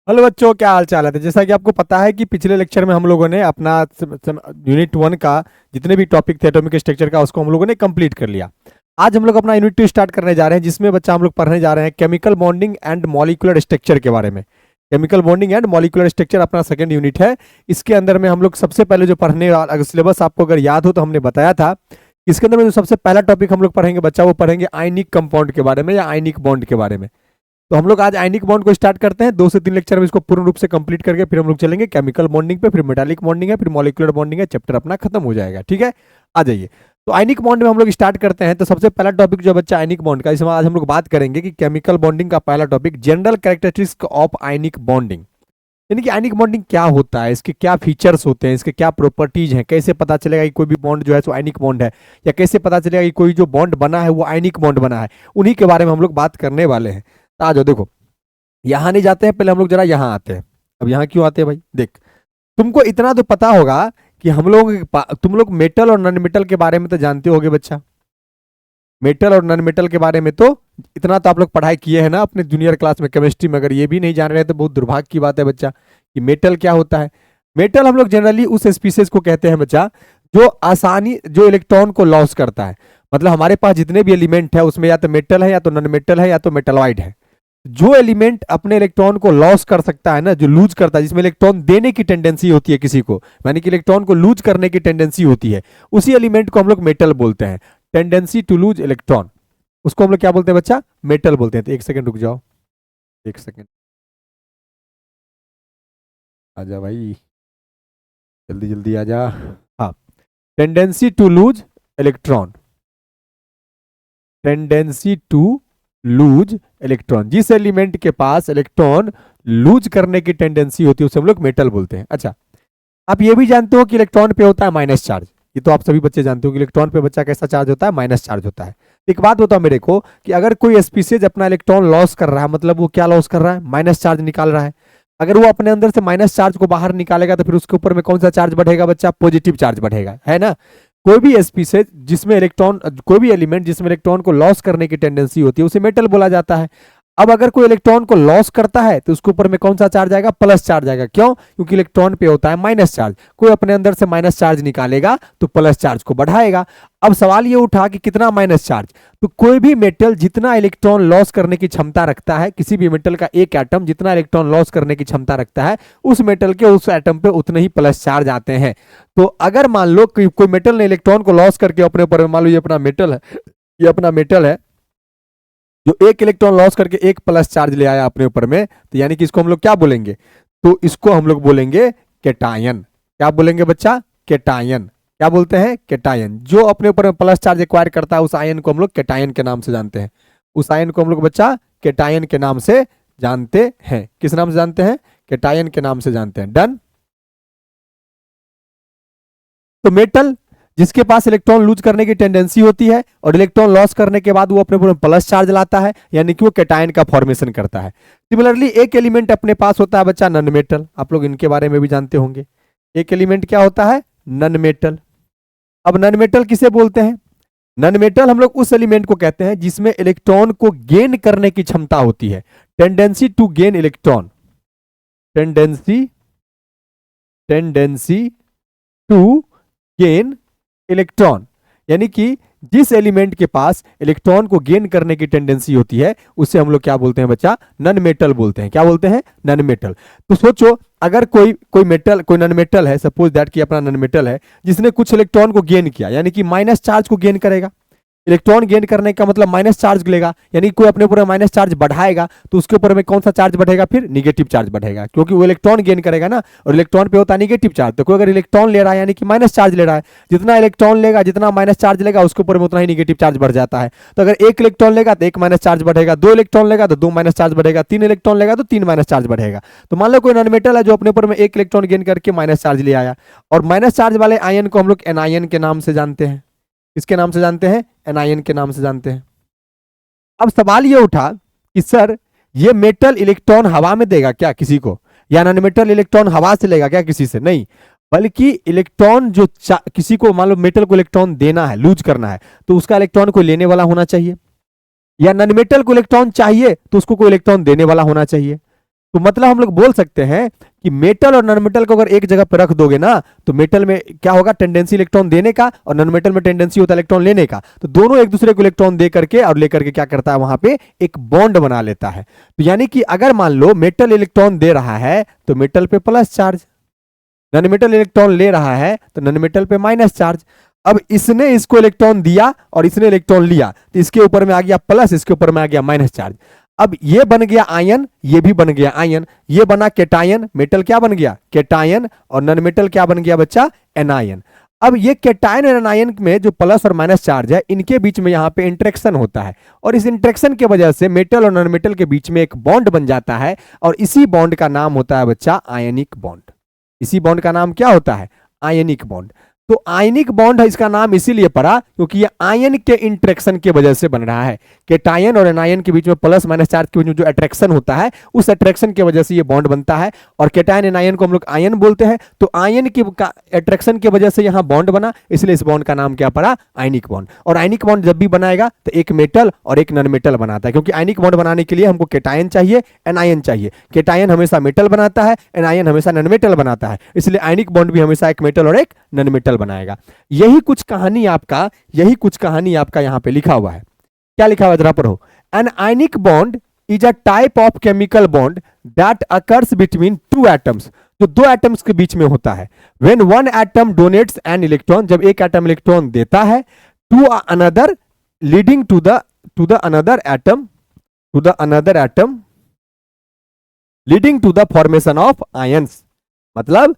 Hello बच्चों, क्या हाल चाल है। तो जैसा कि आपको पता है कि पिछले लेक्चर में हम लोगों ने अपना यूनिट 1 का जितने भी टॉपिक थे एटॉमिक स्ट्रक्चर का उसको हम लोगों ने कंप्लीट कर लिया। आज हम लोग अपना यूनिट 2 स्टार्ट करने जा रहे हैं, जिसमें बच्चा हम लोग पढ़ने जा रहे हैं chemical bonding and molecular structure के बारे में। Chemical bonding and molecular structure अपना सेकंड यूनिट है। इसके अंदर में हम लोग सबसे पहले जो पढ़ने वाला सिलेबस आपको अगर याद हो तो हमने बताया था, इसके अंदर में जो सबसे पहला टॉपिक हम लोग पढ़ेंगे बच्चा, वो पढ़ेंगे आयनिक कंपाउंड के बारे में या आयनिक बॉन्ड के बारे में। तो हम लोग आज आयनिक बॉन्ड को स्टार्ट करते हैं। 2 से 3 लेक्चर में इसको पूर्ण रूप से कंप्लीट करके फिर हम लोग चलेंगे केमिकल बॉन्डिंग पे, फिर मेटालिक बॉन्डिंग है, फिर मॉलिक्यूलर बॉन्डिंग है। चैप्टर अपना खत्म हो जाएगा। ठीक है, आ जाइए। तो आयनिक बॉन्ड में हम लोग स्टार्ट करते हैं। तो सबसे पहला टॉपिक जो बच्चा आयनिक बॉन्ड का, इसमें आज हम लोग बात करेंगे कि केमिकल बॉन्डिंग का पहला topic general characteristics of ionic bonding, यानी कि आयनिक बॉन्डिंग क्या होता है, इसके क्या फीचर्स होते हैं, इसके क्या प्रॉपर्टीज हैं, कैसे पता चलेगा कि कोई भी बॉन्ड जो है सो आयनिक बॉन्ड है, या कैसे पता चलेगा कि कोई जो बॉन्ड बना है वो आयनिक बॉन्ड बना है। उन्हीं के बारे में हम लोग बात करने वाले हैं। तो आ जाओ, देखो यहां नहीं जाते हैं, पहले हम लोग जरा यहां आते हैं। अब यहां क्यों आते हैं भाई, देख तुमको इतना तो पता होगा कि तुम लोग मेटल और नॉन मेटल के बारे में तो जानते होगे बच्चा। मेटल और नॉन मेटल के बारे में तो इतना तो आप लोग पढ़ाई किए हैं ना अपने जूनियर क्लास में केमिस्ट्री में। अगर ये भी नहीं जान रहे तो बहुत दुर्भाग्य की बात है बच्चा, कि मेटल क्या होता है। मेटल हम लोग जनरली उस स्पीसीज को कहते हैं बच्चा जो इलेक्ट्रॉन को लॉस करता है। मतलब हमारे पास जितने भी एलिमेंट है उसमें या तो मेटल है, या तो नॉन मेटल है, या तो मेटलॉइड है। जो एलिमेंट अपने इलेक्ट्रॉन को लॉस कर सकता है ना, जो लूज करता है, जिसमें इलेक्ट्रॉन देने की टेंडेंसी होती है किसी को, यानी कि इलेक्ट्रॉन को लूज करने की टेंडेंसी होती है, उसी एलिमेंट को हम लोग मेटल बोलते हैं। टेंडेंसी टू लूज इलेक्ट्रॉन, उसको हम लोग क्या बोलते हैं बच्चा, मेटल बोलते हैं। तो एक सेकंड रुक जाओ, एक सेकंड आजा भाई, जल्दी जल्दी आजा। हाँ, tendency to lose electron, tendency to lose electron, जिस एलिमेंट के पास इलेक्ट्रॉन लूज करने की टेंडेंसी होती है उसे हम लोग मेटल बोलते हैं। अच्छा, आप ये भी जानते हो कि इलेक्ट्रॉन पे होता है माइनस चार्ज। ये तो आप सभी बच्चे जानते हो कि इलेक्ट्रॉन पे बच्चा कैसा चार्ज होता है, माइनस चार्ज होता है। एक बात बताओ मेरे को कि अगर कोई स्पीसीज अपना इलेक्ट्रॉन लॉस कर रहा है, मतलब वो क्या लॉस कर रहा है, माइनस चार्ज निकाल रहा है। अगर वो अपने अंदर से माइनस चार्ज को बाहर निकालेगा तो फिर उसके ऊपर में कौन सा चार्ज बढ़ेगा बच्चा, पॉजिटिव चार्ज बढ़ेगा, है ना। कोई भी स्पीसीज जिसमें इलेक्ट्रॉन, कोई भी एलिमेंट जिसमें इलेक्ट्रॉन को लॉस करने की टेंडेंसी होती है उसे मेटल बोला जाता है। अब अगर कोई इलेक्ट्रॉन को लॉस करता है तो उसके ऊपर में कौन सा चार्ज आएगा, प्लस चार्ज आएगा। क्यों, क्योंकि इलेक्ट्रॉन पे होता है माइनस चार्ज। कोई अपने अंदर से माइनस चार्ज निकालेगा तो प्लस चार्ज को बढ़ाएगा। अब सवाल ये उठा कि कितना माइनस चार्ज, तो कोई भी मेटल जितना इलेक्ट्रॉन लॉस करने की क्षमता रखता है, किसी भी मेटल का एक एटम जितना इलेक्ट्रॉन लॉस करने की क्षमता रखता है, उस मेटल के उस एटम पे उतने ही प्लस चार्ज आते हैं। तो अगर मान लो कि कोई मेटल ने इलेक्ट्रॉन को लॉस करके अपने ऊपर, मान लो ये अपना मेटल है, ये अपना मेटल है जो एक इलेक्ट्रॉन लॉस करके एक प्लस चार्ज ले आया अपने ऊपर में, तो यानी कि इसको हम लोग क्या बोलेंगे, तो इसको हम लोग बोलेंगे केटायन। क्या बोलेंगे बच्चा, केटायन। क्या बोलते हैं, केटायन। जो अपने ऊपर में प्लस चार्ज एक्वायर करता है उस आयन को हम लोग केटायन के नाम से जानते हैं। उस आयन को हम लोग बच्चा केटायन के नाम से जानते हैं। किस नाम से जानते हैं, केटायन के नाम से जानते हैं। डन। तो मेटल जिसके पास इलेक्ट्रॉन लूज करने की टेंडेंसी होती है और इलेक्ट्रॉन लॉस करने के बाद वो अपने पूरे प्लस चार्ज लाता है, यानी कि वो केटायन का फॉर्मेशन करता है। सिमिलरली एक एलिमेंट अपने पास होता है बच्चा नॉन मेटल, आप लोग इनके बारे में भी जानते होंगे। एक एलिमेंट क्या होता है, नॉन मेटल। अब नॉन मेटल किसे बोलते हैं, नॉन मेटल हम लोग उस एलिमेंट को कहते हैं जिसमें इलेक्ट्रॉन को गेन करने की क्षमता होती है, tendency to gain electron, tendency tendency to gain electron, यानी कि जिस एलिमेंट के पास इलेक्ट्रॉन को गेन करने की टेंडेंसी होती है उसे हम लोग क्या बोलते हैं बच्चा, नॉन मेटल बोलते हैं। क्या बोलते हैं, नॉन मेटल। तो सोचो अगर कोई नॉन मेटल है, सपोज दैट कि अपना नॉन मेटल है जिसने कुछ इलेक्ट्रॉन को गेन किया, यानी कि माइनस चार्ज को गेन करेगा। इलेक्ट्रॉन गेन करने का मतलब माइनस चार्ज लेगा, यानी कोई अपने ऊपर माइनस चार्ज बढ़ाएगा तो उसके ऊपर में कौन सा चार्ज बढ़ेगा, फिर निगेटिव चार्ज बढ़ेगा, क्योंकि वो इलेक्ट्रॉन गेन करेगा ना, और इलेक्ट्रॉन पे होता है निगेटिव चार्ज। तो कोई अगर इलेक्ट्रॉन ले रहा है यानी कि माइनस चार्ज ले रहा है, जितना इलेक्ट्रॉन लेगा जितना माइनस चार्ज लेगा उसके ऊपर में उतना ही निगेटिव चार्ज बढ़ जाता है। तो अगर एक इलेक्ट्रॉन लेगा तो एक माइनस चार्ज बढ़ेगा, दो इलेक्ट्रॉन लेगा तो दो माइनस चार्ज बढ़ेगा, तीन इलेक्ट्रॉन लेगा तो तीन माइनस चार्ज बढ़ेगा। तो मान लो कोई नॉन मेटल है जो अपने ऊपर में एक इलेक्ट्रॉन गेन करके माइनस चार्ज ले आया, और माइनस चार्ज वाले आयन को हम लोग एनायन के नाम से जानते हैं। इसके नाम से जानते हैं, एनायन के नाम से जानते हैं। अब सवाल ये उठा कि सर ये मेटल इलेक्ट्रॉन हवा में देगा क्या किसी को, या नॉन मेटल इलेक्ट्रॉन हवा से लेगा क्या किसी से, नहीं, बल्कि इलेक्ट्रॉन जो किसी को मान लो मेटल को इलेक्ट्रॉन देना है, लूज करना है, तो उसका इलेक्ट्रॉन को लेने वाला होना चाहिए, या नॉन मेटल को इलेक्ट्रॉन चाहिए तो उसको कोई इलेक्ट्रॉन देने वाला होना चाहिए। तो मतलब हम लोग बोल सकते हैं कि मेटल और नॉन मेटल को अगर एक जगह पर रख दोगे ना, तो मेटल में क्या होगा, टेंडेंसी इलेक्ट्रॉन देने का, और नॉन मेटल में टेंडेंसी होता है इलेक्ट्रॉन लेने का। तो दोनों एक दूसरे को इलेक्ट्रॉन दे करके और लेकर के क्या करता है, वहां पे एक बॉन्ड बना लेता है। तो यानी कि अगर मान लो मेटल इलेक्ट्रॉन दे रहा है तो मेटल पे plus charge, non metal electron ले रहा है तो नॉन मेटल पे माइनस चार्ज। अब इसने इसको इलेक्ट्रॉन दिया और इसने इलेक्ट्रॉन लिया, तो इसके ऊपर में आ गया प्लस, इसके ऊपर में आ गया माइनस चार्ज। अब ये बन गया आयन, ये भी बन गया आयन, ये बना केटायन, मेटल क्या बन गया, केटायन, और नॉन मेटल क्या बन गया बच्चा, एनायन। अब ये केटायन और एनायन में जो प्लस और माइनस चार्ज है, इनके बीच में यहाँ पे इंटरेक्शन होता है, और इस इंटरेक्शन की वजह से मेटल और नॉन मेटल के बीच में एक बॉन्ड बन जाता है, और इसी बॉन्ड का नाम होता है बच्चा आयनिक बॉन्ड। इसी बॉन्ड का नाम क्या होता है, आयनिक बॉन्ड। तो आयनिक बॉन्ड है, इसका नाम इसीलिए पड़ा क्योंकि ये आयन के इंटरेक्शन की वजह से बन रहा है। केटायन और एनायन के बीच में प्लस माइनस चार्ज के बीच में जो अट्रैक्शन होता है, उस अट्रैक्शन की वजह से ये बॉन्ड बनता है, और केटायन एनायन को हम लोग आयन बोलते हैं। तो आयन की अट्रैक्शन की वजह से यहाँ बॉन्ड बना, इसलिए इस बॉन्ड का नाम क्या पड़ा, आयनिक बॉन्ड। और आयनिक बॉन्ड जब भी बनाएगा तो एक मेटल और एक नॉन मेटल बनाता है, क्योंकि आयनिक बॉन्ड बनाने के लिए हमको केटायन चाहिए, एनायन चाहिए। केटायन हमेशा मेटल बनाता है, एनायन हमेशा नॉन मेटल बनाता है, इसलिए आयनिक बॉन्ड भी हमेशा एक मेटल और एक नॉन मेटल बनाएगा। यही कुछ कहानी आपका यहां पे लिखा हुआ है। क्या लिखा हुआ है जरा पढ़ो। An ionic bond is a type of chemical bond that occurs between two atoms, जो दो एटम्स के बीच में होता है। When one atom donates an electron, जब एक एटम इलेक्ट्रॉन देता है, to another leading to the another atom leading to the formation of ions. मतलब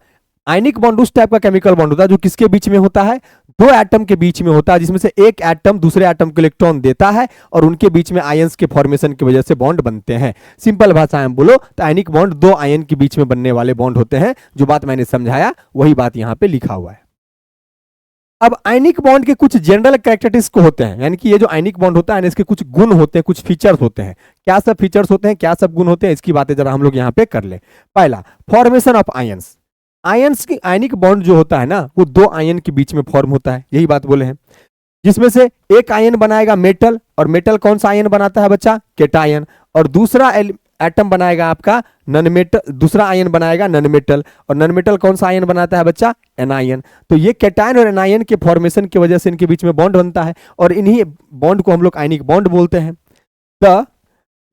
आयनिक बॉन्ड उस टाइप का केमिकल बॉन्ड होता है जो किसके बीच में होता है, दो एटम के बीच में होता है, जिसमें से एक एटम दूसरे एटम को इलेक्ट्रॉन देता है और उनके बीच में आयंस के फॉर्मेशन की वजह से बॉन्ड बनते हैं। सिंपल भाषा में बोलो तो आयनिक बॉन्ड दो आयन के बीच में बनने वाले बॉन्ड होते हैं। जो बात मैंने समझाया वही बात यहां पे लिखा हुआ है। अब आयनिक बॉन्ड के कुछ जनरल कैरेक्टरिस्टिक्स होते हैं, यानी कि ये जो आयनिक बॉन्ड होता है इसके कुछ गुण होते हैं, कुछ फीचर्स होते हैं। क्या सब फीचर्स होते हैं, क्या सब गुण होते हैं, इसकी बातें जरा हम लोग यहाँ पे कर ले। पहला, फॉर्मेशन ऑफ आयंस। आयंस की आयनिक बॉन्ड जो होता है ना, वो दो आयन के बीच में फॉर्म होता है, यही बात बोले हैं। जिसमें से एक आयन बनाएगा मेटल, और मेटल कौन सा आयन बनाता है बच्चा, केटायन, और दूसरा एटम बनाएगा आपका नॉन मेटल, दूसरा आयन बनाएगा नॉन मेटल, और नॉन मेटल कौन सा आयन बनाता है बच्चा, एनायन। तो ये केटायन और एनायन के फॉर्मेशन की वजह से इनके बीच में बॉन्ड बनता है, और इन्हीं बॉन्ड को हम लोग आयनिक बॉन्ड बोलते हैं। The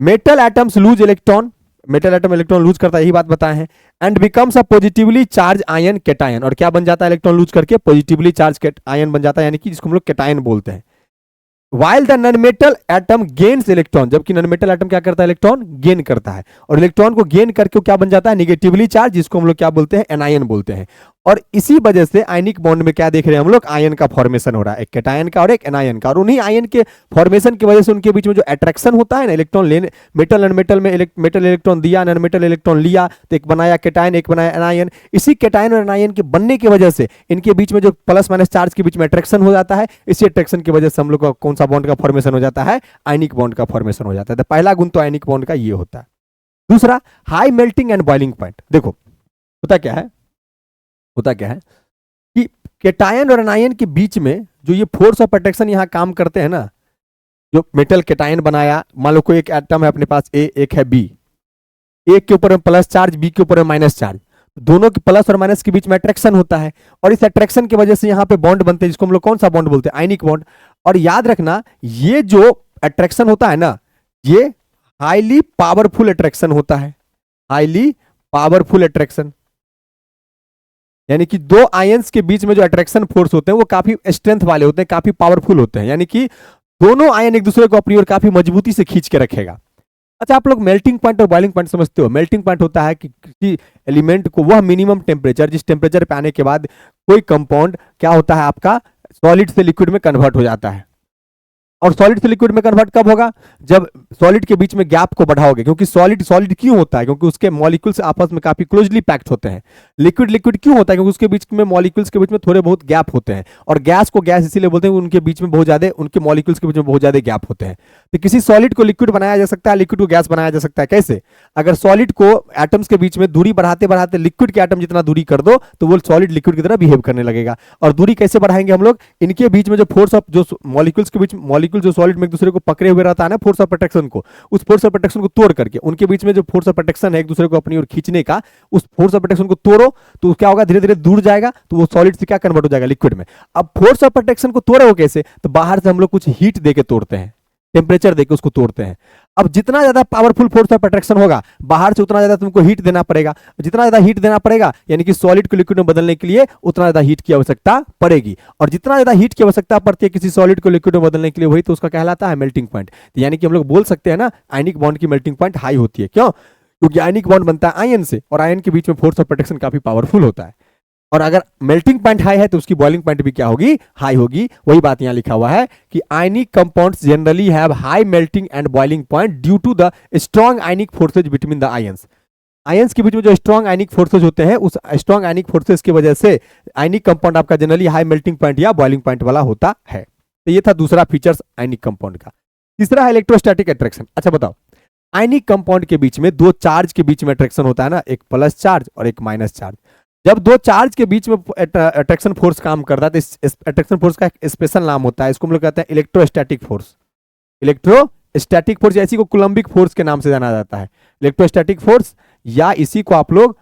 metal atoms loose electron, metal atom electron lose करता है, यही बात बताए हैं। And becomes a positively charge ion cation, और क्या बन जाता है इलेक्ट्रॉन लूज करके, पॉजिटिवली चार्ज आयन बन जाता है, यानी कि जिसको हम लोग केटायन बोलते हैं। While the non metal atom gains electron, जबकि नॉन मेटल एटम क्या करता है, इलेक्ट्रॉन गेन करता है, और इलेक्ट्रॉन को गेन करके क्या बन जाता है, निगेटिवली चार्ज, जिसको हम लोग क्या बोलते हैं, एनायन बोलते हैं। और इसी वजह से आयनिक बॉन्ड में क्या देख रहे हैं हम लोग, आयन का फॉर्मेशन हो रहा है, एक केटायन का और एक एनायन का। और उन्हीं आयन के फॉर्मेशन की वजह से उनके बीच में जो अट्रैक्शन होता है ना, इलेक्ट्रॉन लेने, मेटल नॉन मेटल में मेटल इलेक्ट्रॉन दिया, नॉन मेटल इलेक्ट्रॉन लिया, तो एक बनाया केटायन, एक बनाया एनायन। इसी केटायन और एनायन के बनने की वजह से इनके बीच में जो प्लस माइनस चार्ज के बीच में अट्रैक्शन हो जाता है, इसी अट्रैक्शन की वजह से हम लोग का कौन सा बॉन्ड का फॉर्मेशन हो जाता है, आयनिक बॉन्ड का फॉर्मेशन हो जाता है। तो पहला गुण तो आयनिक बॉन्ड का ये होता है। दूसरा, high melting and boiling point. देखो होता क्या है कि केटायन और एनायन के बीच में जो ये फोर्स ऑफ अट्रैक्शन यहाँ काम करते हैं ना, जो मेटल केटायन बनाया, मान लो कोई एक एटम है अपने पास ए, एक है बी, एक के ऊपर में प्लस चार्ज, बी के ऊपर में माइनस चार्ज, दोनों के प्लस और माइनस के बीच में अट्रैक्शन होता है, और इस अट्रैक्शन की वजह से यहाँ पे बॉन्ड बनते हैं, जिसको हम लोग कौन सा बॉन्ड बोलते हैं, आयनिक बॉन्ड। और याद रखना, ये जो अट्रैक्शन होता है ना, ये हाईली पावरफुल अट्रैक्शन होता है, हाईली पावरफुल अट्रैक्शन, यानी कि दो आयंस के बीच में जो अट्रैक्शन फोर्स होते हैं वो काफी स्ट्रेंथ वाले होते हैं, काफी पावरफुल होते हैं, यानी कि दोनों आयन एक दूसरे को अपनी ओर काफी मजबूती से खींच के रखेगा। अच्छा, आप लोग मेल्टिंग पॉइंट और बॉइलिंग पॉइंट समझते हो। मेल्टिंग पॉइंट होता है कि किसी एलिमेंट को वह मिनिमम टेम्परेचर, जिस टेम्परेचर पे आने के बाद कोई कंपाउंड क्या होता है आपका, सॉलिड से लिक्विड में कन्वर्ट हो जाता है। और सॉलिड से लिक्विड में कन्वर्ट कब होगा, जब सॉलिड के बीच में गैप को बढ़ाओगे, क्योंकि सॉलिड क्यों होता है, क्योंकि उसके मॉलिक्यूल्स आपस में काफी क्लोजली पैक्ड होते हैं। लिक्विड क्यों होता है, क्योंकि उसके बीच में मॉलिक्यूल्स के बीच में थोड़े बहुत गैप होते हैं, और गैस को गैस इसीलिए बोलते हैं, उनके बीच में बहुत ज्यादा, उनके मॉलिक्यूल्स के बीच में बहुत ज्यादा गैप होते हैं। तो किसी सॉलिड को लिक्विड बनाया जा सकता है, लिक्विड को गैस बनाया जा सकता है। कैसे, अगर सॉलिड को एटम्स के बीच में दूरी बढ़ाते बढ़ाते लिक्विड के एटम जितना दूरी कर दो, तो वो सॉलिड लिक्विड की तरह बिहेव करने लगेगा। और दूरी कैसे बढ़ाएंगे हम लोग, इनके बीच में जो फोर्स ऑफ, जो मॉलिक्यूल्स मॉलिक्यूल जो सॉलिड में एक दूसरे को पकड़े हुए रहता है ना फोर्स ऑफ अट्रैक्शन को, उस फोर्स ऑफ अट्रैक्शन को तोड़ करके उनके बीच में जो फोर्स ऑफ अट्रैक्शन है एक दूसरे को अपनी ओर खींचने का, उस फोर्स ऑफ अट्रैक्शन को तोड़ो तो क्या होगा, धीरे धीरे दूर जाएगा तो वो सॉलिड से क्या कन्वर्ट हो जाएगा, लिक्विड में। अब फोर्स ऑफ अट्रैक्शन को तोड़े हो कैसे, तो बाहर से हम लोग कुछ हीट देके तोड़ते हैं, टेम्परेचर देके उसको तोड़ते हैं। अब जितना ज्यादा पावरफुल फोर्स ऑफ अट्रैक्शन होगा बाहर से उतना ज्यादा तुमको हीट देना पड़ेगा, जितना ज्यादा हीट देना पड़ेगा यानी कि सॉलिड को लिक्विड में बदलने के लिए उतना ज्यादा हीट की आवश्यकता पड़ेगी, और जितना ज्यादा हीट की आवश्यकता पड़ती है किसी सॉलिड को लिक्विड में बदलने के लिए वही तो उसका कहलाता है मेल्टिंग पॉइंट। यानी कि हम लोग बोल सकते हैं ना आयनिक बॉन्ड की मेल्टिंग पॉइंट हाई होती है। क्यों? क्योंकि आयनिक बॉन्ड बनता है आयन से, और आयन के बीच में फोर्स ऑफ अट्रैक्शन काफी पावरफुल होता है, और अगर मेल्टिंग पॉइंट हाई है तो उसकी बॉइलिंग पॉइंट भी क्या होगी, हाई होगी। वही बात यहां लिखा हुआ है कि ionic compounds generally have high melting and boiling point due to the strong ionic forces between the ions. Ions के बीच में जो स्ट्रॉन्ग आयनिक फोर्सेज होते हैं उस स्ट्रॉन्ग आयनिक फोर्सेज की वजह से आयनिक कंपाउंड आपका जनरली हाई मेल्टिंग पॉइंट या बॉइलिंग पॉइंट वाला होता है। तो ये था दूसरा फीचर्स आयनिक कंपाउंड का। तीसरा है इलेक्ट्रोस्टैटिक अट्रैक्शन। अच्छा बताओ, आयनिक कंपाउंड के बीच में दो चार्ज के बीच में अट्रैक्शन होता है ना, एक प्लस चार्ज और एक माइनस चार्ज। जब दो चार्ज के बीच में अट्रैक्शन फोर्स काम करता है तो इस अट्रैक्शन फोर्स का एक स्पेशल नाम होता है, इसको हम लोग कहते हैं इलेक्ट्रोस्टैटिक फोर्स। इलेक्ट्रोस्टैटिक फोर्स, इसी को कूलम्बिक फोर्स के नाम से जाना जाता है, इलेक्ट्रोस्टैटिक फोर्स, या इसी को आप लोग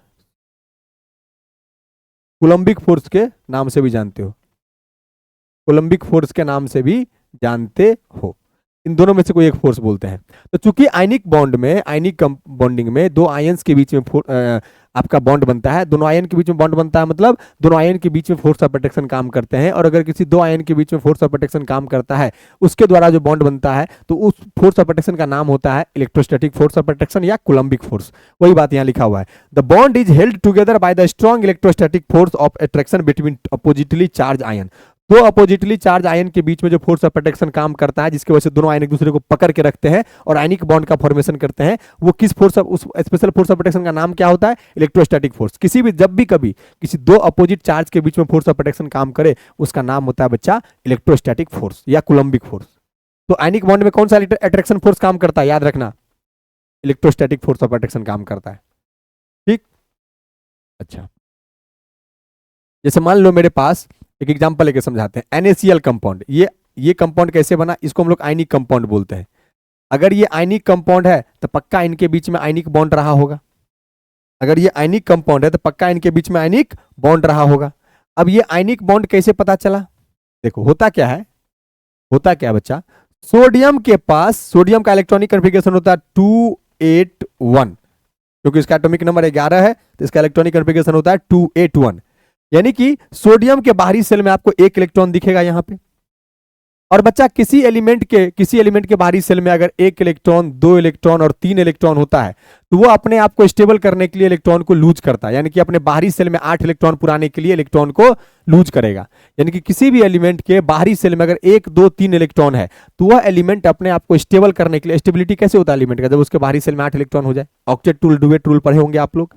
कूलम्बिक फोर्स के नाम से भी जानते हो, कूलम्बिक फोर्स के नाम से भी जानते हो। इन दोनों में से कोई एक फोर्स बोलते हैं। तो चूंकि आयनिक बॉन्ड में, आयनिक बॉन्डिंग में दो आयंस के बीच में आपका बॉन्ड बनता है, दोनों आयन के बीच में बॉन्ड बनता है, मतलब दोनों आयन के बीच में फोर्स ऑफ अट्रैक्शन काम करते हैं, और अगर किसी दो आयन के बीच में फोर्स ऑफ अट्रैक्शन काम करता है उसके द्वारा जो बॉन्ड बनता है तो उस फोर्स ऑफ अट्रैक्शन का नाम होता है इलेक्ट्रोस्टैटिक फोर्स ऑफ अट्रैक्शन या कूलम्बिक फोर्स। वही बात यहाँ लिखा हुआ है, the bond is held together by the strong electrostatic force of attraction between oppositely charge ion. दो अपोजिटली चार्ज आयन के बीच में जो फोर्स ऑफ अट्रैक्शन काम करता है जिसकी वजह से दोनों आयन एक दूसरे को पकड़ के रखते हैं और आयनिक बॉन्ड का फॉर्मेशन करते हैं, वो किस फोर्स ऑफ, उस स्पेशल फोर्स ऑफ अट्रैक्शन का नाम क्या होता है, इलेक्ट्रोस्टैटिक फोर्स। किसी भी, जब भी कभी किसी दो अपोजिट चार्ज के बीच में फोर्स ऑफ अट्रैक्शन काम करे उसका नाम होता है बच्चा इलेक्ट्रोस्टैटिक फोर्स या कूलम्बिक फोर्स। तो आयनिक बॉन्ड में कौन सा अट्रैक्शन फोर्स काम करता है, याद रखना, इलेक्ट्रोस्टैटिक फोर्स ऑफ अट्रैक्शन काम करता है। ठीक, अच्छा, जैसे मान लो मेरे पास एक एग्जांपल लेके समझाते हैं, NaCl कंपाउंड। ये कंपाउंड कैसे बना, इसको हम लोग आयनिक कंपाउंड बोलते हैं। अगर ये आयनिक कंपाउंड है तो पक्का इनके बीच में आयनिक बॉन्ड रहा होगा। अगर ये आयनिक कंपाउंड है तो पक्का इनके बीच में आयनिक बॉन्ड रहा होगा। अब ये आयनिक बॉन्ड कैसे पता चला, देखो होता क्या है, होता क्या है बच्चा, सोडियम के पास, सोडियम का इलेक्ट्रॉनिक कॉन्फ़िगरेशन होता है 281, क्योंकि इसका एटॉमिक नंबर 11 है तो इसका इलेक्ट्रॉनिक कॉन्फ़िगरेशन होता है 281। यानी कि सोडियम के बाहरी सेल में आपको एक इलेक्ट्रॉन दिखेगा यहां पे, और बच्चा किसी एलिमेंट के बाहरी सेल में अगर एक इलेक्ट्रॉन, दो इलेक्ट्रॉन और तीन इलेक्ट्रॉन होता है तो वो अपने आप को स्टेबल करने के लिए इलेक्ट्रॉन को लूज करता है, यानी कि अपने बाहरी सेल में 8 इलेक्ट्रॉन पुराने के लिए इलेक्ट्रॉन को लूज करेगा। यानी कि किसी भी एलिमेंट के बाहरी सेल में अगर 1, 2, 3 इलेक्ट्रॉन है तो वह एलिमेंट अपने आप को स्टेबल करने के लिए, स्टेबिलिटी कैसे होता है एलिमेंट का, जब उसके बाहरी सेल में 8 इलेक्ट्रॉन हो जाए। ऑक्टेट रूल, डुएट रूल पढ़े होंगे आप लोग।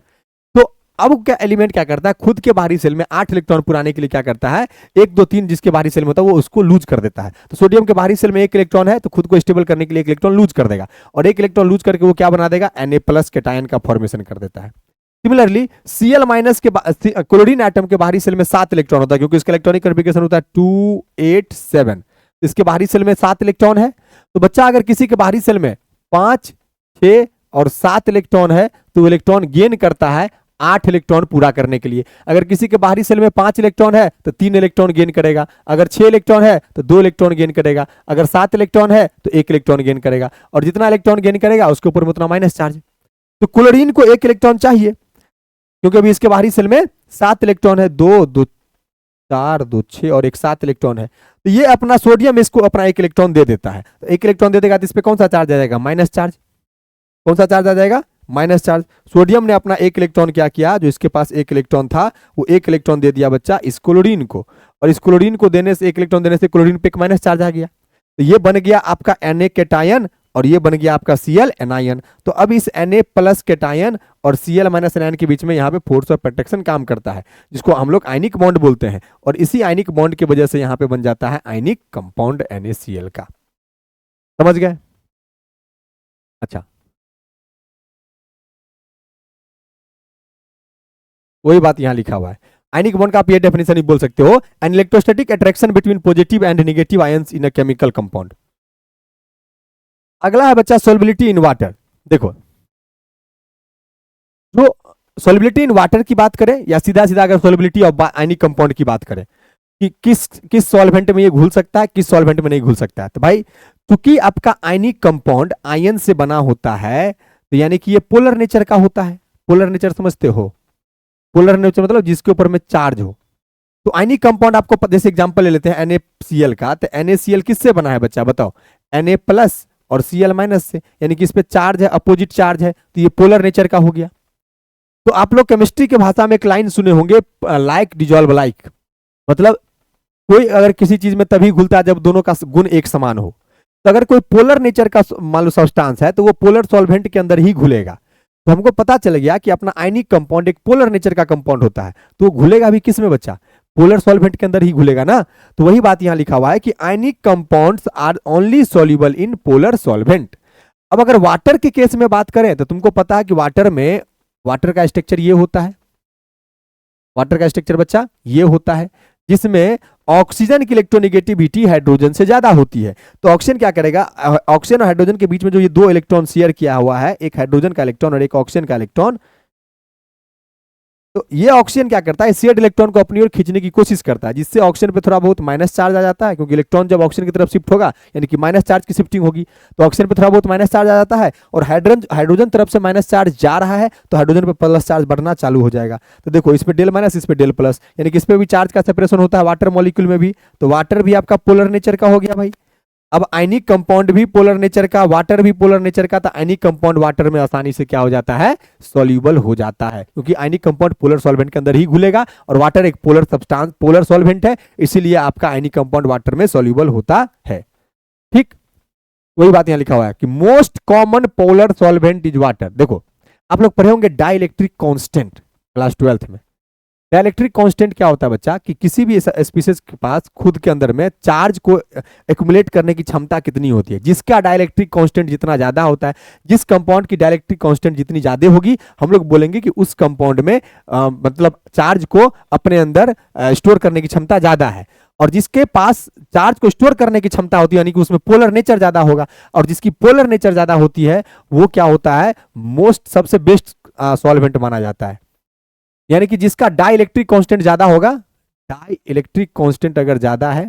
अब क्या एलिमेंट क्या करता है, खुद के बाहरी सेल में 8 इलेक्ट्रॉन पुराने के लिए क्या करता है, 1, 2, 3 जिसके बाहरी सेल में होता है वो उसको लूज कर देता है। तो सोडियम के बाहरी सेल में 1 इलेक्ट्रॉन है तो खुद को स्टेबल करने के लिए 1 इलेक्ट्रॉन लूज कर देगा, और 1 इलेक्ट्रॉन लूज करके वो क्या बना देगा, Na+ कैटायन का फॉर्मेशन कर देता है। सिमिलरली Cl- के क्लोरीन एटम के बाहरी सेल में 7 इलेक्ट्रॉन होता है, क्योंकि इसका इलेक्ट्रॉनिक कॉन्फ़िगरेशन होता है 287। इसके बाहरी सेल में 7 इलेक्ट्रॉन है। तो बच्चा अगर किसी के बाहरी सेल में 5, 6 और 7 इलेक्ट्रॉन है तो इलेक्ट्रॉन गेन करता है 8 इलेक्ट्रॉन पूरा करने के लिए। अगर किसी के बाहरी सेल में 5 इलेक्ट्रॉन है तो 3 इलेक्ट्रॉन गेन करेगा, अगर 6 इलेक्ट्रॉन है तो 2 इलेक्ट्रॉन गेन करेगा, अगर 7 इलेक्ट्रॉन है तो 1 इलेक्ट्रॉन गेन करेगा, और जितना इलेक्ट्रॉन गेन करेगा उसके ऊपर में उतना माइनस चार्ज। तो क्लोरीन को 1 इलेक्ट्रॉन चाहिए क्योंकि अभी इसके बाहरी सेल में 7 इलेक्ट्रॉन है, 2, 2, 4, 2, 6 और 1 7 इलेक्ट्रॉन है। तो ये अपना सोडियम इसको अपना 1 इलेक्ट्रॉन दे देता है, तो 1 इलेक्ट्रॉन दे देगा तो इस पर कौन सा चार्ज आ जाएगा, माइनस चार्ज। कौन सा चार्ज आ जाएगा, माइनस चार्ज। सोडियम ने अपना 1 इलेक्ट्रॉन क्या किया, जो इसके पास 1 इलेक्ट्रॉन था वो 1 इलेक्ट्रॉन दे दिया बच्चा इस क्लोरीन को, और इस क्लोरीन को देने से, 1 इलेक्ट्रॉन देने से क्लोरीन पे एक माइनस चार्ज आ गया। तो ये बन गया आपका Na कैटायन और ये बन गया आपका Cl एनायन। तो अब इस Na+ कैटायन और Cl- एनायन के बीच में यहाँ पे फोर्स ऑफ अट्रैक्शन काम करता है, जिसको हम लोग आयनिक बॉन्ड बोलते हैं, और इसी आयनिक बॉन्ड की वजह से यहाँ पे बन जाता है आयनिक कंपाउंड NaCl का। समझ गए? अच्छा, वही बात यहां लिखा हुआ है। आयनिक बॉन्ड का आप ये डेफिनेशन ही बोल सकते हो, an electrostatic attraction between positive and negative ions in a chemical compound. अगला है बच्चा सोल्युबिलिटी इन वाटर। देखो, जो सोल्युबिलिटी इन वाटर की बात करें या सीधा सीधा अगर सोल्युबिलिटी ऑफ आयनिक कंपाउंड की बात करें कि किस सॉल्वेंट में ये घुल सकता है, किस सॉल्वेंट में नहीं घुल सकता है, तो भाई चूंकि आपका आयनिक कंपाउंड आयन से बना होता है, तो यानी कि ये पोलर नेचर का होता है। पोलर नेचर समझते हो? पोलर नेचर मतलब जिसके ऊपर में चार्ज हो। तो आयनिक कंपाउंड आपको जैसे एग्जांपल ले लेते हैं NaCl का, तो NaCl किससे बना है बच्चा बताओ? Na प्लस और Cl माइनस से, यानी कि इस पे चार्ज है, अपोजिट चार्ज है, तो ये पोलर नेचर का हो गया। तो आप लोग केमिस्ट्री के भाषा में एक लाइन सुने होंगे, लाइक डिजॉल्व लाइक, मतलब कोई अगर किसी चीज में तभी घुलता है जब दोनों का गुण एक समान हो। तो अगर कोई पोलर नेचर का मान लो सब्सटेंस है, तो वो पोलर सॉल्वेंट के अंदर ही घुलेगा। तो हमको पता चल गया कि अपना आयनिक कंपाउंड एक पोलर नेचर का कंपाउंड होता है, तो वो घुलेगा भी किस में बच्चा? पोलर सॉल्वेंट के अंदर ही घुलेगा ना। तो वही बात यहां लिखा हुआ है कि ionic compounds are only soluble in polar solvent. अब अगर वाटर के केस में बात करें, तो तुमको पता है कि वाटर का स्ट्रक्चर ये होता है। वाटर का स्ट्रक्चर बच्चा ये होता है, जिसमें ऑक्सीजन की इलेक्ट्रोनेगेटिविटी हाइड्रोजन से ज्यादा होती है। तो ऑक्सीजन क्या करेगा? ऑक्सीजन और हाइड्रोजन के बीच में जो ये दो इलेक्ट्रॉन शेयर किया हुआ है, एक हाइड्रोजन का इलेक्ट्रॉन और एक ऑक्सीजन का इलेक्ट्रॉन, तो ये ऑक्सीजन क्या करता है? शेयर्ड इलेक्ट्रॉन को अपनी ओर खींचने की कोशिश करता है, जिससे ऑक्सीजन पे थोड़ा बहुत माइनस चार्ज आ जाता है, क्योंकि इलेक्ट्रॉन जब ऑक्सीजन की तरफ शिफ्ट होगा यानी कि माइनस चार्ज की शिफ्टिंग होगी, तो ऑक्सीजन पे थोड़ा बहुत माइनस चार्ज आ जाता है, और हाइड्रोजन तरफ से माइनस चार्ज जा रहा है, तो हाइड्रोजन पे प्लस चार्ज बढ़ना चालू हो जाएगा। तो देखो, इस पे डेल माइनस, इस पे डेल प्लस, यानी कि इस पे भी चार्ज का सेपरेशन होता है वाटर मॉलिक्यूल में भी। तो वाटर भी आपका पोलर नेचर का हो गया भाई। अब आयनिक कंपाउंड भी पोलर नेचर का, वाटर भी पोलर नेचर का, तो आयनिक कंपाउंड वाटर में आसानी से क्या हो जाता है? सॉल्यूबल हो जाता है, क्योंकि आयनिक कंपाउंड पोलर सॉल्वेंट के अंदर ही घुलेगा, और वाटर एक पोलर सब्सटेंस, पोलर सॉल्वेंट है, इसीलिए आपका आयनिक कंपाउंड वाटर में सॉल्यूबल होता है। ठीक, वही बात यहां लिखा हुआ है कि most common polar solvent is water. देखो, आप लोग पढ़े होंगे डाइलेक्ट्रिक कांस्टेंट क्लास 12th में। डाइलेक्ट्रिक कांस्टेंट क्या होता है बच्चा? कि किसी भी स्पीशीज के पास खुद के अंदर में चार्ज को एक्युमुलेट करने की क्षमता कितनी होती है। जिसका डाइलेक्ट्रिक कांस्टेंट जितना ज्यादा होता है, जिस कंपाउंड की डाइलेक्ट्रिक कांस्टेंट जितनी ज्यादा होगी, हम लोग बोलेंगे कि उस कंपाउंड में मतलब चार्ज को अपने अंदर स्टोर करने की क्षमता ज्यादा है। और जिसके पास चार्ज को स्टोर करने की क्षमता होती है, यानी कि उसमें पोलर नेचर ज्यादा होगा, और जिसकी पोलर नेचर ज्यादा होती है, वो क्या होता है? मोस्ट, सबसे बेस्ट सॉल्वेंट माना जाता है। यानी कि जिसका डाइलेक्ट्रिक कांस्टेंट ज्यादा होगा, डाइलेक्ट्रिक कांस्टेंट अगर ज्यादा है,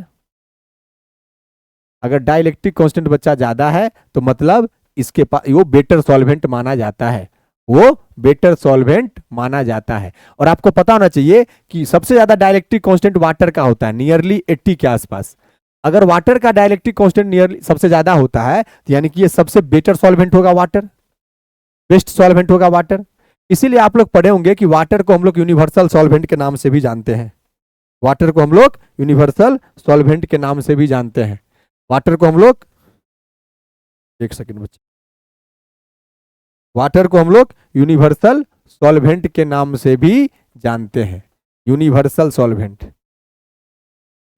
अगर डाइलेक्ट्रिक कांस्टेंट बच्चा ज्यादा है, तो मतलब इसके पास वो बेटर सॉल्वेंट माना जाता है, वो बेटर सॉल्वेंट माना जाता है। और आपको पता होना चाहिए कि सबसे ज्यादा डाइलेक्ट्रिक कांस्टेंट वाटर का होता है, नियरली 80 के आसपास। अगर वाटर का डाइलेक्ट्रिक कांस्टेंट नियरली सबसे ज्यादा होता है, तो यानी कि ये सबसे बेटर सॉल्वेंट होगा वाटर, बेस्ट सॉल्वेंट होगा वाटर। इसीलिए आप लोग पढ़े होंगे कि वाटर को हम लोग यूनिवर्सल सॉल्वेंट के नाम से भी जानते हैं। वाटर को हम लोग यूनिवर्सल सॉल्वेंट के नाम से भी जानते हैं। वाटर को हम लोग, एक सेकंड बच्चे, वाटर को हम लोग यूनिवर्सल सॉल्वेंट के नाम से भी जानते हैं, यूनिवर्सल सॉल्वेंट।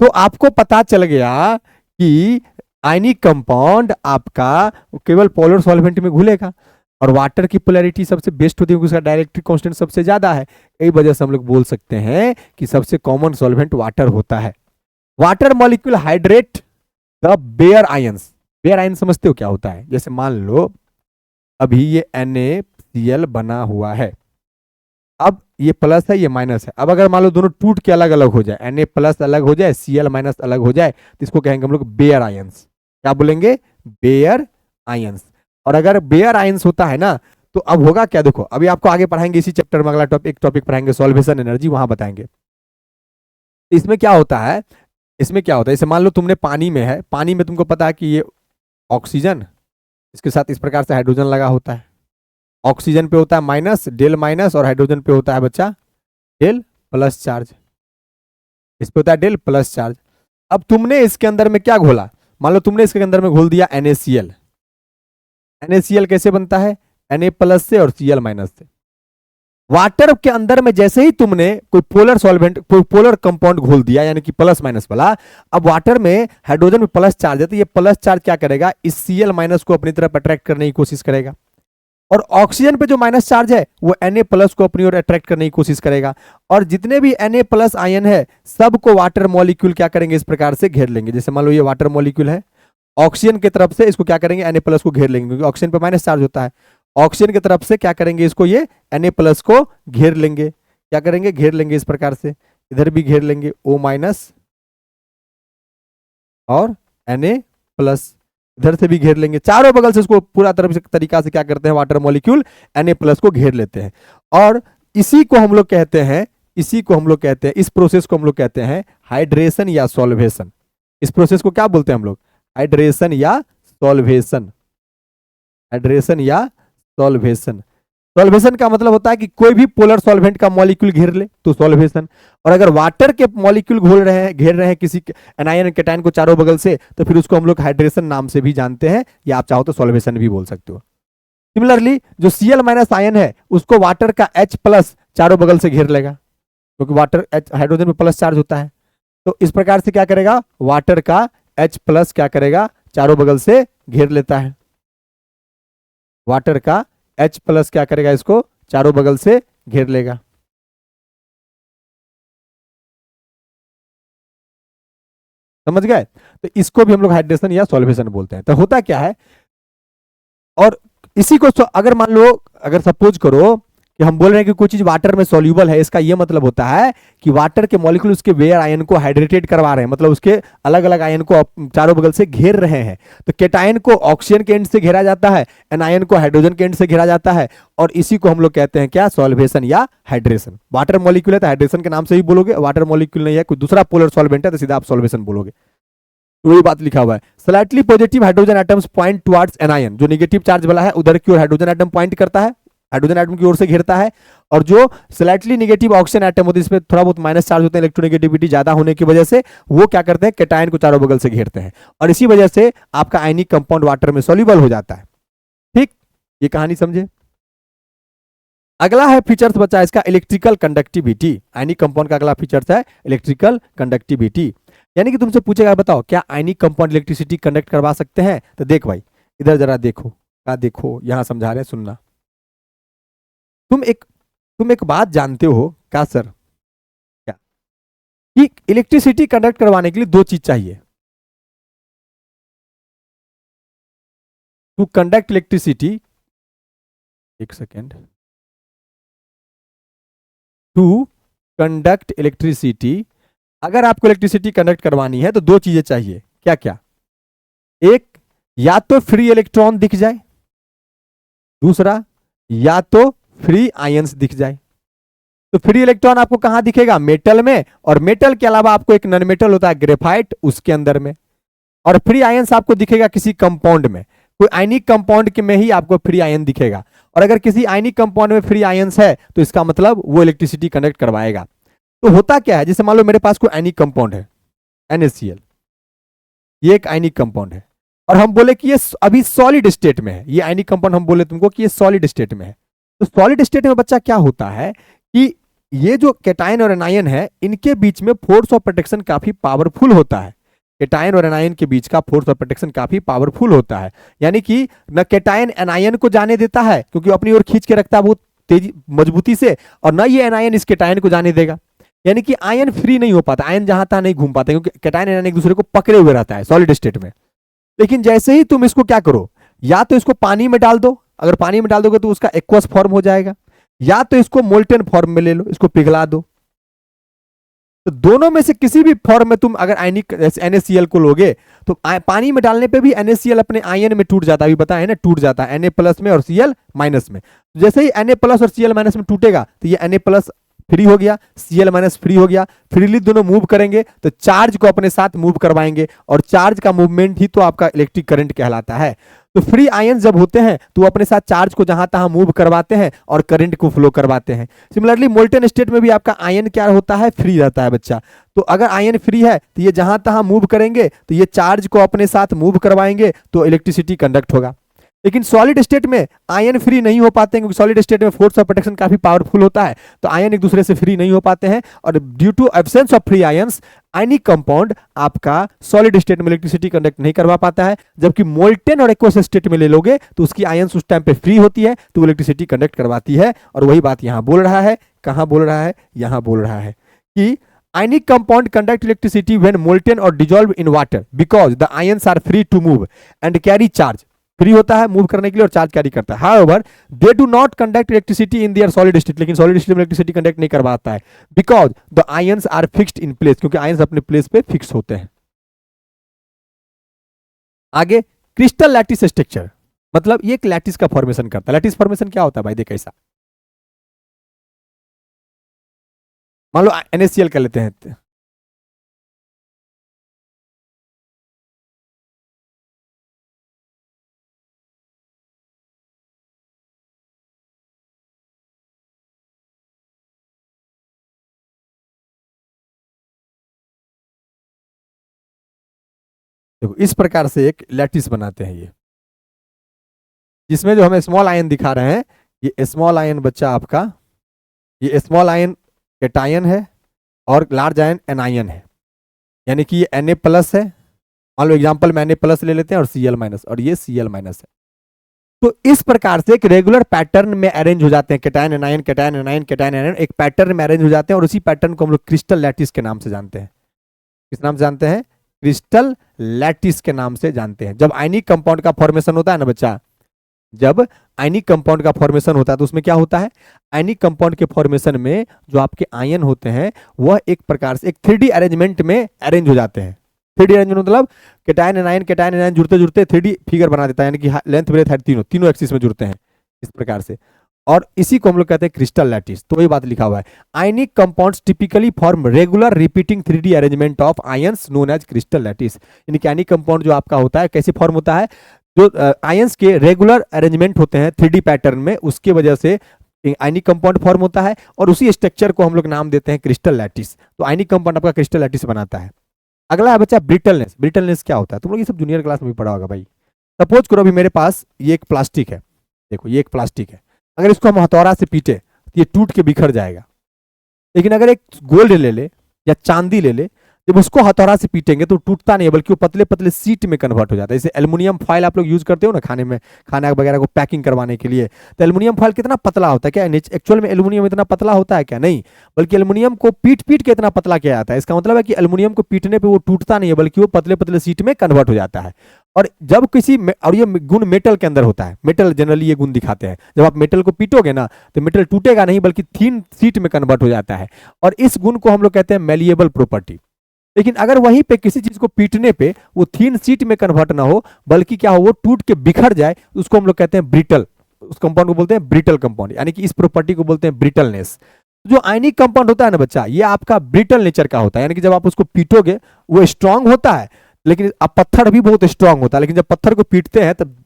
तो आपको पता चल गया कि आयनिक कंपाउंड आपका केवल पोलर सॉल्वेंट में घुलेगा, और वाटर की पोलैरिटी सबसे बेस्ट होती है, उसका डाइलेक्ट्रिक कांस्टेंट सबसे ज्यादा है। यही वजह से हम लोग बोल सकते हैं कि सबसे कॉमन सॉल्वेंट वाटर होता है। Water molecule hydrate the bare ions. Bare ion समझते हो क्या होता है? जैसे मान लो अभी ये NaCl बना हुआ है, अब ये प्लस है, ये माइनस है। अब अगर मान लो दोनों टूट के अलग अलग हो जाए, Na प्लस अलग हो जाए, Cl माइनस अलग हो जाए, तो इसको कहेंगे हम लोग बेयर आयंस। क्या बोलेंगे? Bare ions. और अगर बेयर आयंस होता है ना, तो अब होगा क्या? देखो, अभी आपको आगे पढ़ाएंगे इसी चैप्टर में, अगला टॉपिक पढ़ाएंगे सॉल्वेशन एनर्जी, वहां बताएंगे। इसमें क्या होता है? इसमें क्या होता है, जैसे मान लो तुमने पानी में है, पानी में तुमको पता है कि ये ऑक्सीजन, इसके साथ इस प्रकार से हाइड्रोजन लगा होता है। ऑक्सीजन पे होता है माइनस, डेल माइनस, और हाइड्रोजन पे होता है बच्चा डेल प्लस चार्ज। इस पे होता है डेल प्लस चार्ज। अब तुमने इसके अंदर में क्या घोला? मान लो तुमने इसके अंदर में घोल दिया NaCl। NaCl कैसे बनता है? Na प्लस से और Cl माइनस से। वाटर के अंदर में जैसे ही तुमने कोई पोलर सॉल्वेंट, कोई पोलर कंपाउंड घोल दिया, यानी कि प्लस माइनस वाला, अब वाटर में हाइड्रोजन में प्लस चार्ज है, तो ये प्लस चार्ज क्या करेगा? इस Cl माइनस को अपनी तरफ अट्रैक्ट करने की कोशिश करेगा, और ऑक्सीजन पे जो माइनस चार्ज है वो Na प्लस को अपनी ओर अट्रैक्ट करने की कोशिश करेगा। और जितने भी Na प्लस आयन है, सबको वाटर मॉलिक्यूल क्या करेंगे? इस प्रकार से घेर लेंगे। जैसे मान लो ये वाटर मॉलिक्यूल है, ऑक्सीजन की तरफ से इसको क्या करेंगे, Na+ को घेर लेंगे, क्योंकि ऑक्सीजन पे माइनस चार्ज होता है। ऑक्सीजन की तरफ से क्या करेंगे, इसको ये Na+ को घेर लेंगे, क्या करेंगे, घेर लेंगे इस प्रकार से, इधर भी घेर लेंगे O- और Na+, इधर से भी घेर लेंगे, चारों बगल से इसको पूरा तरफ से तरीका से क्या करते हैं, वाटर मॉलिक्यूल Na+ को घेर लेते हैं। और इसी को हम लोग कहते हैं, इसी को हम लोग कहते हैं, इस प्रोसेस को हम लोग कहते हैं हाइड्रेशन या सॉल्वेशन। इस प्रोसेस को क्या बोलते हैं हम लोग, हाइड्रेशन या सॉल्वेशन, हाइड्रेशन या सॉल्वेशन। सॉल्वेशन का मतलब होता है कि कोई भी पोलर सॉल्वेंट का मॉलिक्यूल घेर ले तो सॉल्वेशन, और अगर वाटर के मॉलिक्यूल घोल रहे हैं, घेर रहे हैं किसी एनायन कैटायन को चारों बगल से, तो फिर उसको हम लोग हाइड्रेशन नाम से भी जानते हैं, या आप चाहो तो सॉल्वेशन भी बोल सकते हो। सिमिलरली जो Cl- आयन है उसको वाटर का H+ चारों बगल से घेर लेगा, क्योंकि वाटर हाइड्रोजन में प्लस चार्ज होता है, तो इस प्रकार से क्या करेगा, वाटर का H+ क्या करेगा, चारों बगल से घेर लेता है, वाटर का H+ क्या करेगा, इसको चारों बगल से घेर लेगा। समझ गए, तो इसको भी हम लोग हाइड्रेशन या सॉल्वेशन बोलते हैं। तो होता क्या है, और इसी को अगर मान लो, अगर सपोज करो कि हम बोल रहे हैं कि कोई चीज वाटर में सॉल्यूबल है, इसका यह मतलब होता है कि वाटर के मॉलिक्यूल उसके वेयर आयन को हाइड्रेटेड करवा रहे हैं, मतलब उसके अलग अलग आयन को चारों बगल से घेर रहे हैं। तो केटायन को ऑक्सीजन के एंड से घेरा जाता है, एनायन को हाइड्रोजन के एंड से घेरा जाता है, और इसी को हम लोग कहते हैं क्या, सॉल्वेशन या हाइड्रेशन। वाटर मॉलिक्यूल है तो हाइड्रेशन के नाम से ही बोलोगे, वाटर मॉलिक्यूल नहीं है, कोई दूसरा पोलर सॉल्वेंट है तो सीधा आप सॉल्वेशन बोलोगे। तो वही बात लिखा हुआ है, slightly positive hydrogen atoms point towards anion, जो नेगेटिव चार्ज वाला है उधर की ओर हाइड्रोजन एटम पॉइंट करता है, हाइड्रोजन एटम की ओर से घेरता है, और जो स्लाइटली नेगेटिव ऑक्सीजन एटम होते हैं, इसमें थोड़ा बहुत माइनस चार्ज होते हैं, इलेक्ट्रोनेगेटिविटी ज्यादा होने की वजह से वो क्या करते हैं, कैटायन को चारों बगल से घेरते हैं, और इसी वजह से आपका आयनिक कंपाउंड वाटर में सॉल्युबल हो जाता है। ठीक, ये कहानी समझे। अगला है फीचर्स बच्चा इसका, इलेक्ट्रिकल कंडक्टिविटी। आयनिक कंपाउंड का अगला फीचर्स है इलेक्ट्रिकल कंडक्टिविटी, यानी कि तुमसे पूछेगा बताओ क्या आयनिक कंपाउंड इलेक्ट्रिसिटी कंडक्ट करवा सकते हैं। तो देख भाई इधर जरा देखो, क्या देखो, यहां समझा रहे हैं, सुनना। तुम एक बात जानते हो क्या सर, क्या, कि इलेक्ट्रिसिटी कंडक्ट करवाने के लिए दो चीज चाहिए। टू कंडक्ट इलेक्ट्रिसिटी, एक सेकेंड, टू कंडक्ट इलेक्ट्रिसिटी, अगर आपको इलेक्ट्रिसिटी कंडक्ट करवानी है तो दो चीजें चाहिए, क्या क्या, एक या तो फ्री इलेक्ट्रॉन दिख जाए, दूसरा या तो फ्री आयंस दिख जाए। तो फ्री इलेक्ट्रॉन आपको कहां दिखेगा, मेटल में, और मेटल के अलावा आपको एक नॉन मेटल होता है ग्रेफाइट, उसके अंदर में। और फ्री आयंस आपको दिखेगा किसी कंपाउंड में, कोई आयनिक कंपाउंड के में ही आपको फ्री आयन दिखेगा, और अगर किसी आयनिक कंपाउंड में फ्री आयंस है तो इसका मतलब वो इलेक्ट्रिसिटी कंडक्ट करवाएगा। तो होता क्या है, जैसे मान लो मेरे पास कोई आयनिक कंपाउंड है NaCl, ये एक आयनिक कंपाउंड है, और हम बोले कि ये अभी सॉलिड स्टेट में है, ये आयनिक कंपाउंड हम बोले तुमको कि ये सॉलिड स्टेट में है। तो सॉलिड स्टेट में बच्चा क्या होता है कि ये जो कैटायन और एनायन है इनके बीच में फोर्स ऑफ प्रोटेक्शन काफी पावरफुल होता है। कैटायन और एनायन के बीच का फोर्स ऑफ प्रोटेक्शन काफी पावरफुल होता है, यानी कि न कैटायन एनायन को जाने देता है क्योंकि अपनी ओर खींच के रखता है बहुत तेजी मजबूती से, और न ये एनायन इस कैटायन को जाने देगा, यानी कि आयन फ्री नहीं हो पाता, आयन जहां तहां नहीं घूम पाते, क्योंकि कैटायन एनायन एक दूसरे को पकड़े हुए रहता है सॉलिड स्टेट में। लेकिन जैसे ही तुम इसको क्या करो, या तो इसको पानी में डाल दो, अगर पानी में डाल दोगे तो उसका एक्वस फॉर्म हो जाएगा, या तो इसको मोल्टेन फॉर्म में ले लो, इसको पिघला दो। तो दोनों में से किसी भी फॉर्म में तुम अगर आयनिक NaCl को लोगे तो पानी में डालने पे भी NaCl अपने आयन में टूट जाता है, अभी बताया ना, टूट जाता है Na+ में और Cl- में। जैसे ही Na+ और Cl- में टूटेगा तो ये Na+ फ्री हो गया, Cl- फ्री हो गया, फ्रीली दोनों मूव करेंगे तो चार्ज को अपने साथ मूव करवाएंगे, और चार्ज का मूवमेंट ही तो आपका इलेक्ट्रिक करंट कहलाता है। तो फ्री आयन जब होते हैं तो अपने साथ चार्ज को जहां तहां मूव करवाते हैं और करंट को फ्लो करवाते हैं। सिमिलरली मोल्टेन स्टेट में भी आपका आयन क्या होता है, फ्री रहता है बच्चा। तो अगर आयन फ्री है तो ये जहां तहां मूव करेंगे तो ये चार्ज को अपने साथ मूव करवाएंगे तो इलेक्ट्रिसिटी कंडक्ट होगा। लेकिन सॉलिड स्टेट में आयन फ्री नहीं हो पाते हैं, क्योंकि सॉलिड स्टेट में फोर्स ऑफ प्रोटेक्शन काफी पावरफुल होता है, तो आयन एक दूसरे से फ्री नहीं हो पाते हैं, और due to absence of free ions ionic compound आपका सॉलिड स्टेट में इलेक्ट्रिसिटी कंडक्ट नहीं करवा पाता है। जबकि मोल्टेन और एक्वस स्टेट में ले लोगे तो उसकी आयंस उस टाइम पे फ्री होती है तो इलेक्ट्रिसिटी कंडक्ट करवाती है। और वही बात यहां बोल रहा है, कहां बोल रहा है, यहां बोल रहा है कि ionic compound conduct electricity when molten और dissolve in water because the ions are free to move and carry charge. Free होता है मूव करने के लिए और चार्ज कैरी करता है। However they do not conduct electricity in their solid state, लेकिन सॉलिड स्टेट में इलेक्ट्रिसिटी कंडक्ट नहीं करवाता है because the ions are fixed in place, क्योंकि आयंस अपने प्लेस पे फिक्स होते हैं। आगे क्रिस्टल लैटिस स्ट्रक्चर, मतलब ये एक लैटिस का फॉर्मेशन करता है। लैटिस फॉर्मेशन क्या होता है भाई, देख कैसा, मान लो NaCl कर लेते हैं, देखो इस प्रकार से एक लैटिस बनाते हैं ये, जिसमें जो हमें स्मॉल आयन दिखा रहे हैं, ये स्मॉल आयन बच्चा आपका, ये स्मॉल आयन कैटायन है और लार्ज आयन एनायन है, यानी कि ये Na प्लस है, मान लो एग्जांपल में Na प्लस ले लेते हैं और Cl माइनस, और ये Cl माइनस है। तो इस प्रकार से एक रेगुलर पैटर्न में अरेंज हो जाते हैं, cation anion cation anion cation anion एक पैटर्न में अरेंज हो जाते हैं, और उसी पैटर्न को हम लोग क्रिस्टल लैटिस के नाम से जानते हैं। किस नाम से जानते हैं? क्रिस्टल लैटिस के नाम से जानते हैं। जब आयनिक कंपाउंड का फॉर्मेशन होता है ना बच्चा, जब आयनिक कंपाउंड का फॉर्मेशन होता है तो उसमें क्या होता है, आयनिक कंपाउंड के फॉर्मेशन में जो आपके आयन होते हैं वह एक प्रकार से एक 3D अरेंजमेंट में अरेंज हो जाते हैं। 3D अरेंजमेंट मतलब कैटायन एनायन जुड़ते जुड़ते 3D फिगर बना देता है, यानी कि लेंथ ब्रेथ हाइट तीनों एक्सिस में जुड़ते हैं इस प्रकार से, और इसी को हम लोग कहते हैं क्रिस्टल लैटिस। तो वही बात लिखा हुआ है, ionic compounds typically form regular repeating 3D arrangement of ions known as crystal lattice. यानी कि आयनिक कंपाउंड जो आपका होता है कैसे फॉर्म होता है, जो आयंस के रेगुलर अरेंजमेंट होते हैं 3D पैटर्न में, उसके वजह से आयनिक कंपाउंड फॉर्म होता है, और उसी स्ट्रक्चर को हम लोग नाम देते हैं क्रिस्टल लैटिस। तो आयनिक कंपाउंड आपका क्रिस्टल लैटिस बनाता है। अगला है बच्चा ब्रिटलनेस। ब्रिटलनेस क्या होता है, तुम लोग ये सब जूनियर क्लास में भी पढ़ा होगा भाई। सपोज करो अभी मेरे पास ये एक प्लास्टिक है, देखो ये एक प्लास्टिक है, अगर इसको हम हथौड़ा से पीटे तो ये टूट के बिखर जाएगा। लेकिन अगर एक गोल्ड ले ले या चांदी ले ले, जब उसको हथौड़ा से पीटेंगे तो टूटता नहीं है, बल्कि वो पतले पतले सीट में कन्वर्ट हो जाता है। जैसे एल्युमिनियम फॉइल आप लोग यूज करते हो ना खाने में, खाना वगैरह को पैकिंग करवाने के लिए, तो एल्युमिनियम फॉइल कितना पतला होता है, क्या एक्चुअल में एल्युमिनियम इतना पतला होता है क्या? नहीं, बल्कि एल्युमिनियम को पीट पीट के इतना पतला किया जाता है। इसका मतलब है कि एल्युमिनियम को पीटने पर वो टूटता नहीं है, बल्कि वो पतले पतले सीट में कन्वर्ट हो जाता है। और जब किसी और ये गुण मेटल के अंदर होता है, मेटल जनरली ये गुण दिखाते हैं, जब आप मेटल को पीटोगे ना तो मेटल टूटेगा नहीं, बल्कि थिन सीट में कन्वर्ट हो जाता है, और इस गुण को हम लोग कहते हैं मैलिएबल प्रॉपर्टी। लेकिन अगर वहीं पे किसी चीज को पीटने पे वो थिन सीट में कन्वर्ट ना हो, बल्कि क्या हो, वो टूट के बिखर जाए, उसको हम लोग कहते हैं ब्रिटल। उस कंपाउंड को बोलते हैं ब्रिटल कंपाउंड, यानी कि इस प्रॉपर्टी को बोलते हैं ब्रिटलनेस। जो आयनिक कंपाउंड होता है ना बच्चा, ये आपका ब्रिटल नेचर का होता है, यानी कि जब आप उसको पीटोगे वो स्ट्रांग होता है, लेकिन अब पत्थर भी बहुत स्ट्रांग होता है, लेकिन जब पत्थर को पीटते हैं तब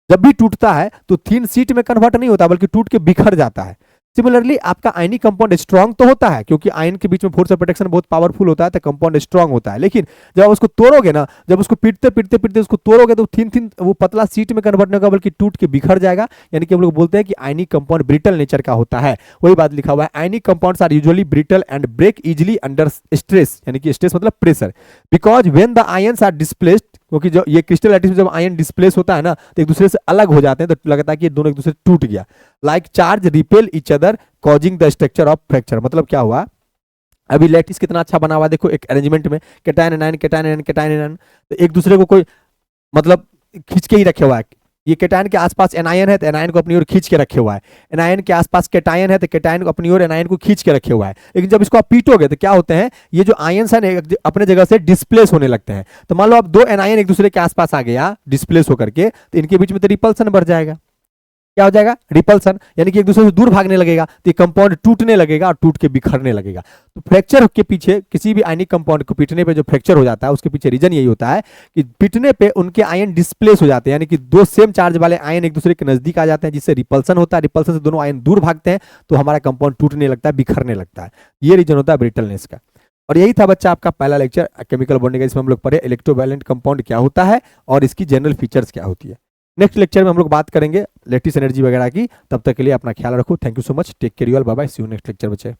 जब भी टूटता है तो थिन सीट में कन्वर्ट नहीं होता, बल्कि टूट के बिखर जाता है। सिमिलरली आपका आयनिक कंपाउंड स्ट्रांग तो होता है, क्योंकि आयन के बीच में फोर्स ऑफ प्रोटेक्शन बहुत पावरफुल होता है, तो कंपाउंड स्ट्रांग होता है। लेकिन जब आप उसको तोड़ोगे ना, जब उसको पीटते पीटते पीटते उसको तोड़ोगे तो थिन थिन वो पतला सीट में कन्वर्ट नहीं होगा, बल्कि टूट के बिखर जाएगा। यानी कि हम लोग बोलते हैं कि आयनिक कंपाउंड ब्रिटल नेचर का होता है। वही बात लिखा हुआ है, ionic compounds are usually brittle and break easily under stress, यानी कि स्ट्रेस मतलब pressure, because when the ions are displaced, क्योंकि जो ये क्रिस्टल लैटिस में जब आयन डिस्प्लेस होता है ना तो एक दूसरे से अलग हो जाते हैं, तो लगता है कि ये दोनों एक दूसरे से टूट गया। Like charge repel each other causing the structure of fracture. मतलब क्या हुआ, अभी लैटिस कितना अच्छा बना हुआ है, देखो एक अरेंजमेंट में cation anion cation anion cation anion, तो एक दूसरे को कोई मतलब खींच के ही रखे हुआ है। ये कैटायन के आसपास एनायन है तो एनायन को अपनी ओर खींच के रखे हुआ है, एनायन के आसपास कैटायन है तो कैटायन को अपनी ओर एनायन को खींच के रखे हुआ है। लेकिन जब इसको आप पीटोगे तो क्या होते हैं, ये जो आयंस है अपने जगह से डिस्प्लेस होने लगते हैं। तो मान लो आप दो एनायन एक दूसरे के आसपास आ गया डिस्प्लेस होकर के, तो इनके बीच में तो रिपल्सन बढ़ जाएगा। क्या हो जाएगा, रिपल्सन, यानी कि एक दूसरे से दूर भागने लगेगा, तो ये कंपाउंड टूटने लगेगा और टूट के बिखरने लगेगा। तो फ्रैक्चर के पीछे, किसी भी आयनिक कंपाउंड को पीटने पे जो फ्रैक्चर हो जाता है उसके पीछे रीजन यही होता है कि पीटने पे उनके आयन डिस्प्लेस हो जाते हैं, यानी कि दो सेम चार्ज वाले आयन एक दूसरे के नजदीक आ जाते हैं, जिससे रिपल्सन होता है। रिपल्सन से दोनों आयन दूर भागते हैं तो हमारा कंपाउंड टूटने लगता है, बिखरने लगता है। ये रीजन होता है ब्रिटलनेस का। और यही था बच्चा आपका पहला लेक्चर केमिकल बॉन्डिंग का, इसमें हम लोग पढ़े इलेक्ट्रोवैलेंट कंपाउंड क्या होता है और इसकी जनरल फीचर्स क्या होती है। नेक्स्ट लेक्चर में हम लोग बात करेंगे लैटिस एनर्जी वगैरह की। तब तक के लिए अपना ख्याल रखो। Thank you so much, take care you all, bye bye, see you next lecture बच्चे।